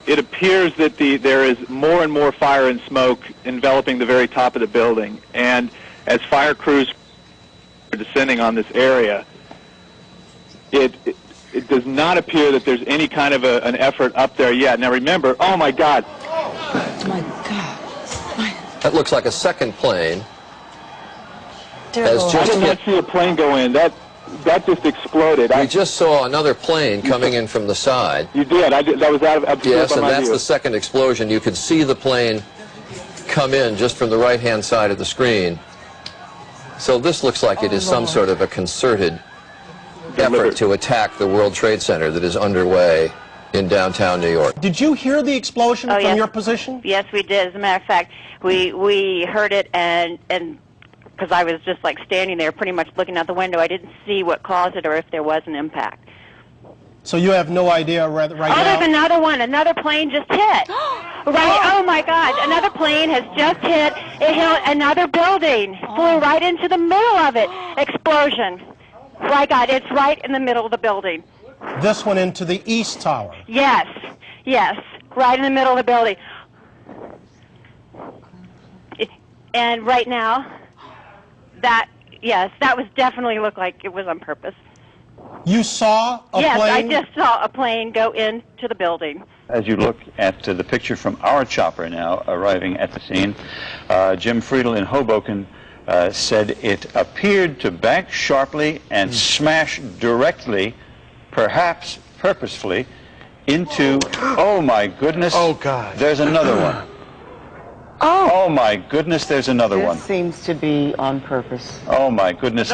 It appears that there is more and more fire and smoke enveloping the very top of the building, and as fire crews are descending on this area, it does not appear that there's any kind of an effort up there yet. Now remember, oh my God. Oh my God. That looks like a second plane. I did not see a plane go in. That just exploded. We just saw another plane coming in from the side. You did. That was out of yes, and that's the second explosion. You could see the plane come in just from the right-hand side of the screen. So this looks like it is some sort of a concerted effort to attack the World Trade Center that is underway in downtown New York. Did you hear the explosion from your position? Yes, we did. As a matter of fact, we heard it, and because I was just like standing there pretty much looking out the window, I didn't see what caused it or if there was an impact. So you have no idea right now? There's another one. Another plane just hit. Right. Oh my God. Another plane has just hit. It hit another building. Flew right into the middle of it. Explosion. My God, it's right in the middle of the building. This one into the East Tower? Yes. Yes. Right in the middle of the building. And right now, that was definitely looked like it was on purpose. You saw a plane? Yes, I just saw a plane go into the building. As you look at the picture from our chopper now arriving at the scene, Jim Friedel in Hoboken said it appeared to bank sharply and smash directly, perhaps purposefully, into, oh my goodness, oh God, there's another one. Oh my goodness, there's another one. This seems to be on purpose. Oh my goodness,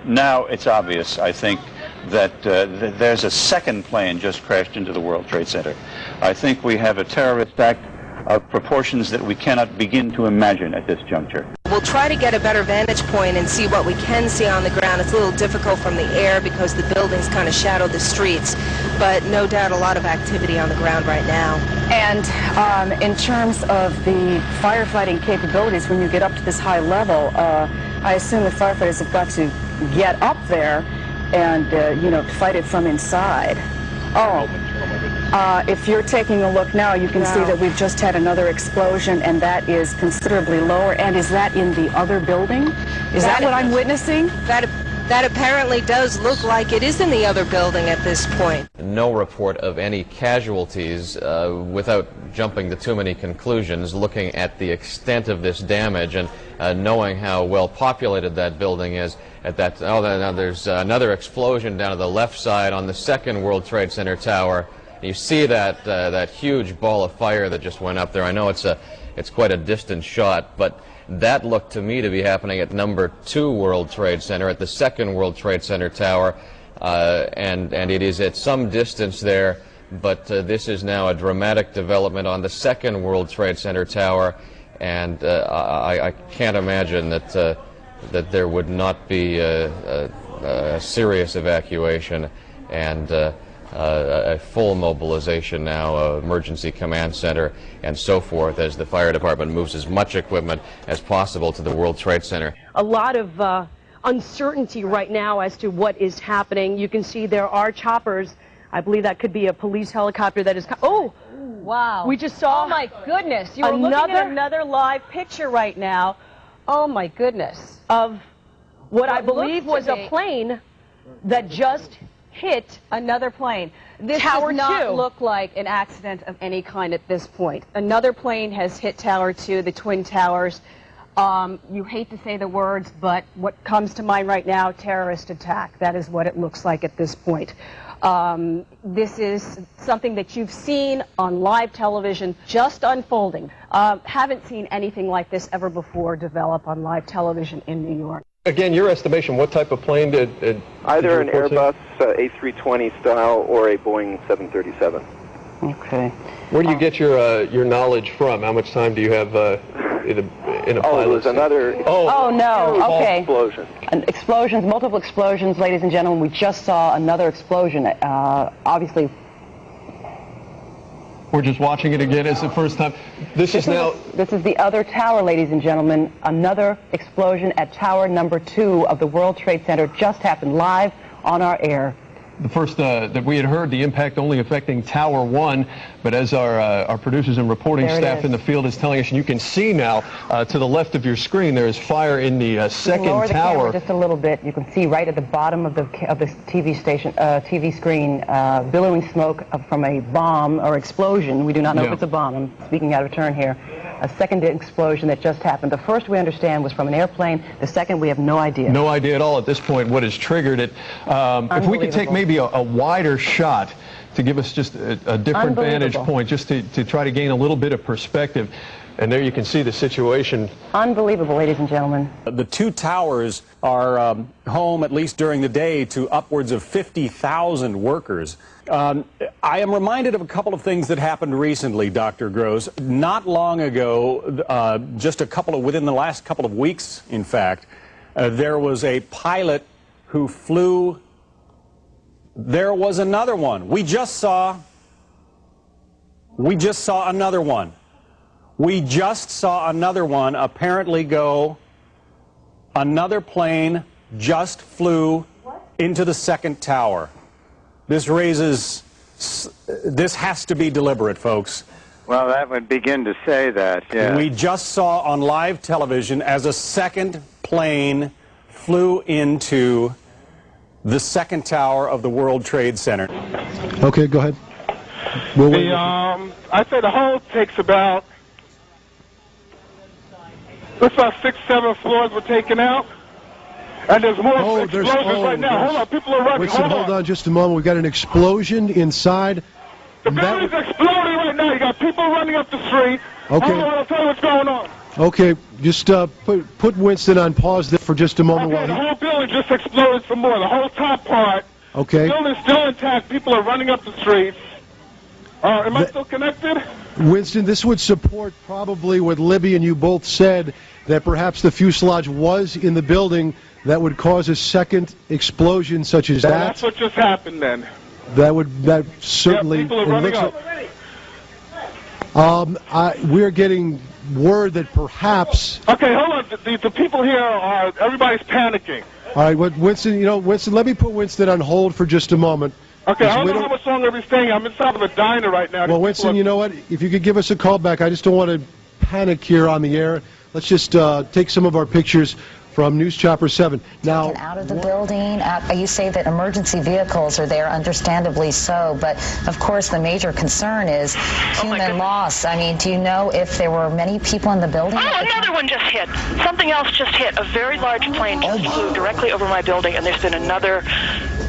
now it's obvious, I think, that there's a second plane just crashed into the World Trade Center. I think we have a terrorist act of proportions that we cannot begin to imagine at this juncture. We'll try to get a better vantage point and see what we can see on the ground. It's a little difficult from the air because the buildings kind of shadow the streets, but no doubt a lot of activity on the ground right now. And in terms of the firefighting capabilities, when you get up to this high level, I assume the firefighters have got to get up there and, fight it from inside. If you're taking a look now, you can see that we've just had another explosion, and that is considerably lower. And is that in the other building? Is that what I'm witnessing? That apparently does look like it is in the other building at this point. No report of any casualties. Without jumping to too many conclusions, looking at the extent of this damage and knowing how well populated that building is, now there's another explosion down to the left side on the second World Trade Center tower. You see that huge ball of fire that just went up there. I know it's quite a distant shot, but that looked to me to be happening at number 2 World Trade Center, at the second World Trade Center tower, and it is at some distance there, but this is now a dramatic development on the second World Trade Center tower, and I can't imagine that there would not be a serious evacuation and a full mobilization now, emergency command center and so forth, as the fire department moves as much equipment as possible to the World Trade Center. A lot of uncertainty right now as to what is happening. You can see there are choppers. I believe that could be a police helicopter that is... Oh! Wow. We just saw... Oh my goodness. You are looking at another live picture right now. Oh my goodness. Of what I believe was a plane that just hit another plane. This Tower does 2 not look like an accident of any kind at this point. Another plane has hit Tower 2, the Twin Towers. You hate to say the words, but what comes to mind right now, terrorist attack. That is what it looks like at this point. This is something that you've seen on live television just unfolding. Haven't seen anything like this ever before develop on live television in New York. Again, your estimation, what type of plane did either an Airbus A320 style or a Boeing 737. Okay. Where do you get your knowledge from? How much time do you have in a pilot? Oh, it was another okay. Explosion. Explosions, multiple explosions, ladies and gentlemen. We just saw another explosion. Obviously, we're just watching it again. It's the first time. This is the other tower, ladies and gentlemen. Another explosion at tower number 2 of the World Trade Center just happened live on our air. that we had heard, the impact only affecting Tower 1, but as our producers and reporting staff in the field is telling us, and you can see now to the left of your screen, there is fire in the second lower the tower. camera just a little bit. You can see right at the bottom of the TV screen, billowing smoke from a bomb or explosion. We do not know if it's a bomb. I'm speaking out of turn here. A second explosion that just happened. The first we understand was from an airplane. The second we have no idea. No idea at all at this point what has triggered it. If we could take maybe a wider shot to give us just a different vantage point, just to try to gain a little bit of perspective. And there you can see the situation. Unbelievable, ladies and gentlemen. The two towers are home, at least during the day, to upwards of 50,000 workers. I am reminded of a couple of things that happened recently, Dr. Gross. Not long ago, within the last couple of weeks, in fact, there was a pilot who flew. There was another one. We just saw another one. We just saw another one apparently go. Another plane just flew into the second tower. This has to be deliberate, folks. Well, that would begin to say that, yeah. We just saw on live television as a second plane flew into the second tower of the World Trade Center. Okay, go ahead. I say the whole takes about, looks like 6, 7 floors were taken out. And there's more explosions right now. Hold on, people are running. Hold on just a moment. We've got an explosion inside. The building's exploding right now. You got people running up the street. Okay. Hold on, I'll tell you what's going on. Okay, just put Winston on pause there for just a moment. Okay, the whole building just exploded some more. The whole top part. Okay. The building's still intact. People are running up the streets. Am I still connected? Winston, this would support probably what Libby and you both said, that perhaps the fuselage was in the building that would cause a second explosion such as that. That's what just happened then. That certainly. Yeah, people are running up. We're getting word that perhaps. Okay, hold on. The people here everybody's panicking. All right, Winston, Winston, let me put Winston on hold for just a moment. Okay, I don't know how much longer we're staying. I'm inside of a diner right now. Well, Winston, you know what? If you could give us a call back, I just don't want to panic here on the air. Let's just take some of our pictures from News Chopper 7. Now, taken out of the building. You say that emergency vehicles are there, understandably so, but of course the major concern is human loss. I mean, do you know if there were many people in the building? Oh, another one just hit. Something else just hit. A very large plane just flew directly over my building, and there's been another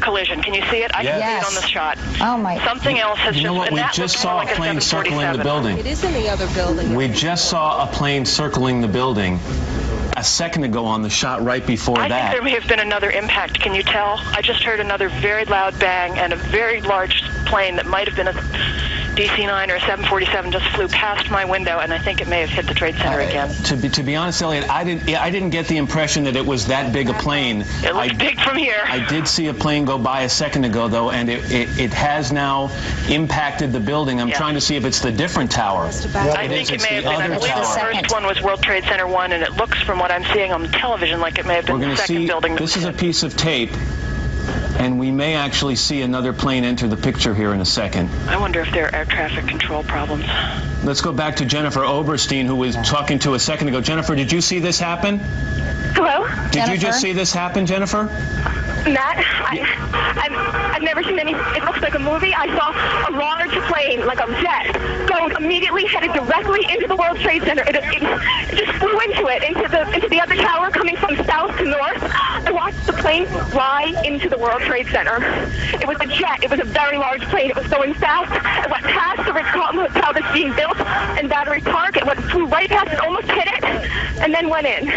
collision. Can you see it? I can see it on the shot. Oh my! Something else has You know what? We just saw a plane circling the building. It is in the other building. We just saw a plane circling the building a second ago on the shot right before that. I think there may have been another impact. Can you tell? I just heard another very loud bang, and a very large plane that might have been a DC-9 or a 747 just flew past my window, and I think it may have hit the Trade Center again. To be honest, Elliot, I didn't get the impression that it was that big a plane. It looked big from here. I did see a plane go by a second ago, though, and it has now impacted the building. I'm trying to see if it's the different tower. I think it may have been. I believe the first one was World Trade Center 1, and it looks, from what I'm seeing on television, like it may have been the second building. This is a piece of tape, and we may actually see another plane enter the picture here in a second. I wonder if there are air traffic control problems. Let's go back to Jennifer Oberstein, who was talking to a second ago. Jennifer, did you see this happen? Hello? Did you just see this happen, Jennifer? Matt, I've never seen any. It looks like a movie. I saw a large plane, like a jet, go immediately headed directly into the World Trade Center. It just flew into it, into the other tower, coming from south to north. I watched the plane fly into the World Trade Center. It was a jet. It was a very large plane. It was going fast. It went past the Ritz-Carlton Hotel that's being built in Battery Park. It flew right past it, almost hit it, and then went in.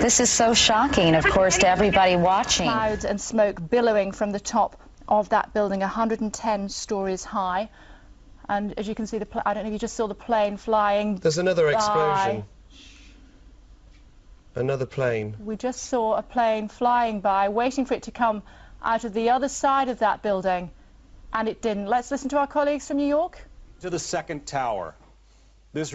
This is so shocking, of course, to everybody watching. Clouds and smoke billowing from the top of that building, 110 stories high. And as you can see, I don't know if you just saw the plane flying. There's another explosion. Another plane. We just saw a plane flying by, waiting for it to come out of the other side of that building, and it didn't. Let's listen to our colleagues from New York. To the second tower. This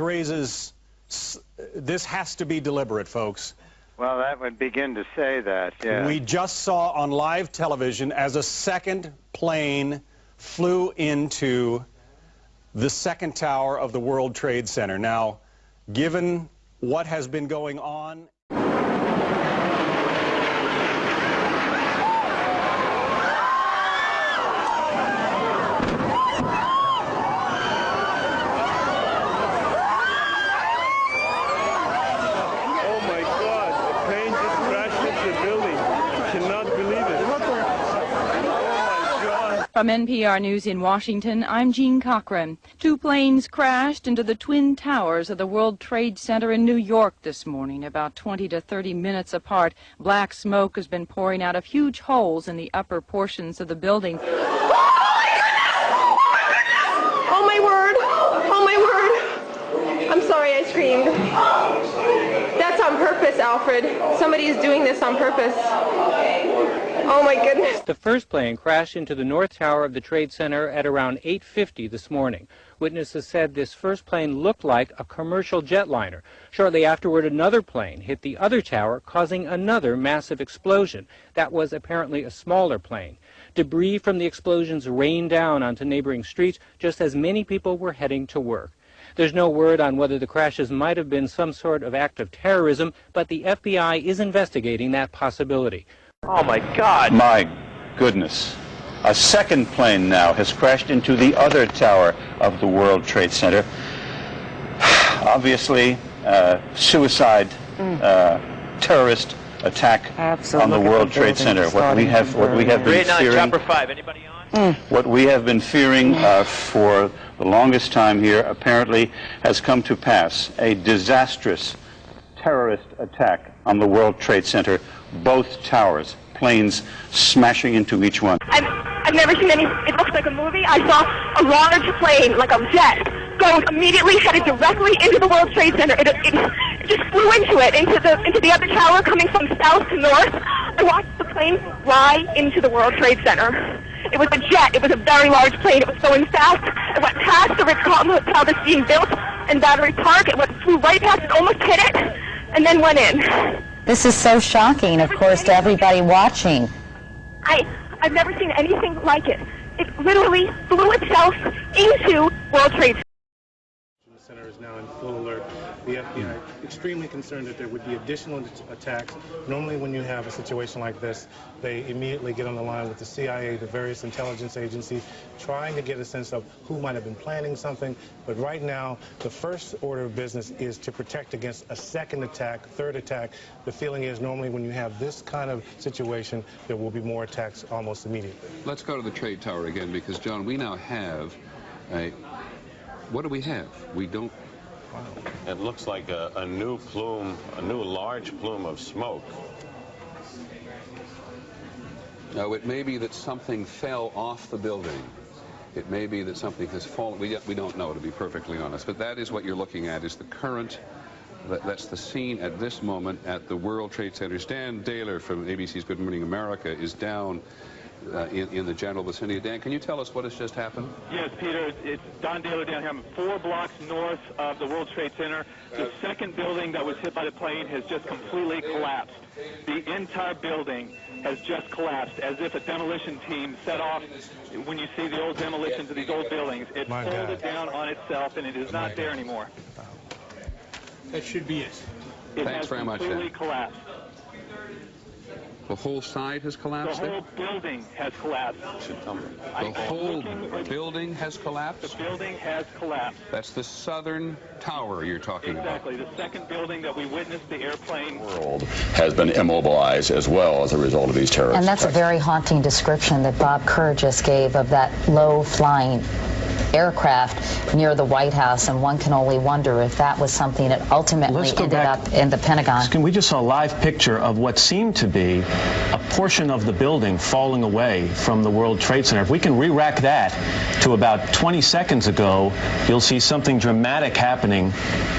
has to be deliberate, folks. Well, that would begin to say that, yeah. We just saw on live television as a second plane flew into the second tower of the World Trade Center. Now, given what has been going on... From NPR News in Washington, I'm Jean Cochran. Two planes crashed into the twin towers of the World Trade Center in New York this morning, about 20 to 30 minutes apart. Black smoke has been pouring out of huge holes in the upper portions of the building. Oh my word! Oh my word! I'm sorry I screamed. That's on purpose, Alfred. Somebody is doing this on purpose. Oh my goodness. The first plane crashed into the North Tower of the Trade Center at around 8:50 this morning. Witnesses said this first plane looked like a commercial jetliner. Shortly afterward, another plane hit the other tower, causing another massive explosion. That was apparently a smaller plane. Debris from the explosions rained down onto neighboring streets just as many people were heading to work. There's no word on whether the crashes might have been some sort of act of terrorism, but the FBI is investigating that possibility. Oh, my God. My goodness. A second plane now has crashed into the other tower of the World Trade Center. Obviously, suicide, terrorist attack on the World Trade Center. What we have been fearing. Chopper 5. Anybody on? What we have been fearing for the longest time here apparently has come to pass. A disastrous terrorist attack on the World Trade Center. Both towers, planes smashing into each one. I've never seen any, it looks like a movie. I saw a large plane, like a jet, go immediately headed directly into the World Trade Center. It just flew into it, into the other tower coming from south to north. I watched the plane fly into the World Trade Center. It was a jet. It was a very large plane. It was going fast. It went past the Ritz-Carlton Hotel that's being built in Battery Park. It flew right past it, almost hit it, and then went in. This is so shocking, of course, to everybody watching. I've never seen anything like it. It literally flew itself into World Trade Center. The center is now in full alert. The FBI extremely concerned that there would be additional attacks. Normally when you have a situation like this, they immediately get on the line with the CIA, the various intelligence agencies, trying to get a sense of who might have been planning something. But right now, the first order of business is to protect against a second attack, third attack. The feeling is normally when you have this kind of situation, there will be more attacks almost immediately. Let's go to the Trade Tower again, because, John, we now have a... What do we have? We don't... It looks like a new plume, a new large plume of smoke. No, it may be that something fell off the building. It may be that something has fallen. We don't know, to be perfectly honest. But that is what you're looking at, is the current. That's the scene at this moment at the World Trade Center. Dan Daler from ABC's Good Morning America is down in the general vicinity. Dan, can you tell us what has just happened? Yes, Peter, it's Don Daler down here. I'm 4 blocks north of the World Trade Center. The second building that was hit by the plane has just completely collapsed. The entire building has just collapsed, as if a demolition team set off. When you see the old demolitions of these old buildings, it folded down on itself, and it is not there anymore. That should be it. Thanks very much, Dan. It has completely collapsed. The whole side has collapsed? The whole building has collapsed. The whole building has collapsed? The building has collapsed. That's the southern tower you're talking about. Exactly. The second building that we witnessed the airplane. World has been immobilized as well as a result of these terrorist And that's attacks. a very haunting description that Bob Kerr just gave of that low-flying aircraft near the White House, and one can only wonder if that was something that ultimately ended up in the Pentagon. We just saw a live picture of what seemed to be a portion of the building falling away from the World Trade Center. If we can re-rack that to about 20 seconds ago, you'll see something dramatic happening,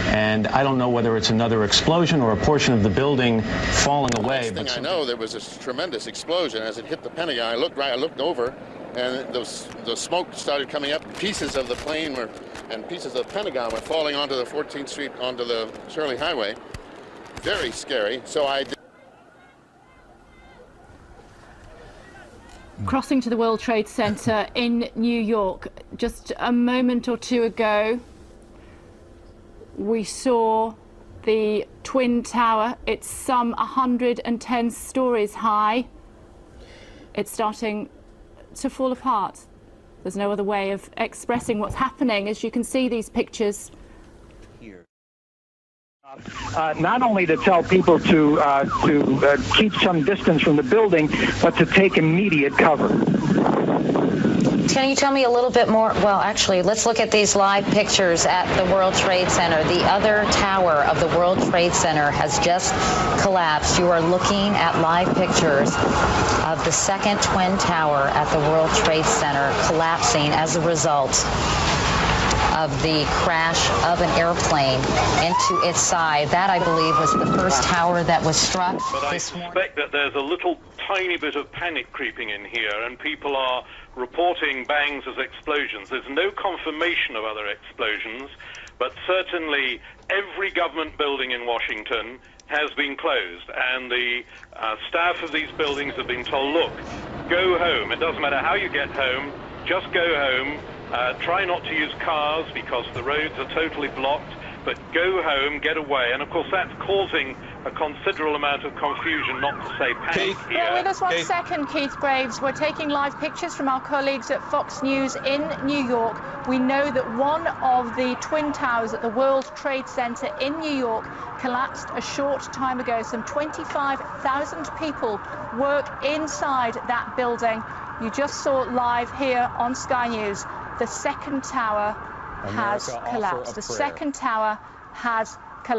and I don't know whether it's another explosion or a portion of the building falling away. Next thing I know, there was this tremendous explosion as it hit the Pentagon. I looked over, and the smoke started coming up. Pieces of the plane and pieces of the Pentagon were falling onto the 14th Street, onto the Shirley Highway. very scary. So I did. Crossing to the World Trade Center in New York. Just a moment or two ago, we saw the Twin Tower. It's some 110 stories high. It's starting to fall apart. There's no other way of expressing what's happening. As you can see these pictures. Not only to tell people to keep some distance from the building, but to take immediate cover. Can you tell me a little bit more? Well, actually, let's look at these live pictures at the World Trade Center. The other tower of the World Trade Center has just collapsed. You are looking at live pictures of the second Twin Tower at the World Trade Center collapsing as a result of the crash of an airplane into its side. That, I believe, was the first tower that was struck this morning. But I suspect that there's a little tiny bit of panic creeping in here, and people are reporting bangs as explosions. There's no confirmation of other explosions, but certainly every government building in Washington has been closed, and the staff of these buildings have been told, look, go home. It doesn't matter how you get home, just go home. Try not to use cars because the roads are totally blocked, but go home, get away. And of course that's causing a considerable amount of confusion, not to say panic here. Bear with us one second, Keith Graves. We're taking live pictures from our colleagues at Fox News in New York. We know that one of the Twin Towers at the World Trade Center in New York collapsed a short time ago. Some 25,000 people work inside that building. You just saw live here on Sky News. The second tower has collapsed. The second tower has collapsed.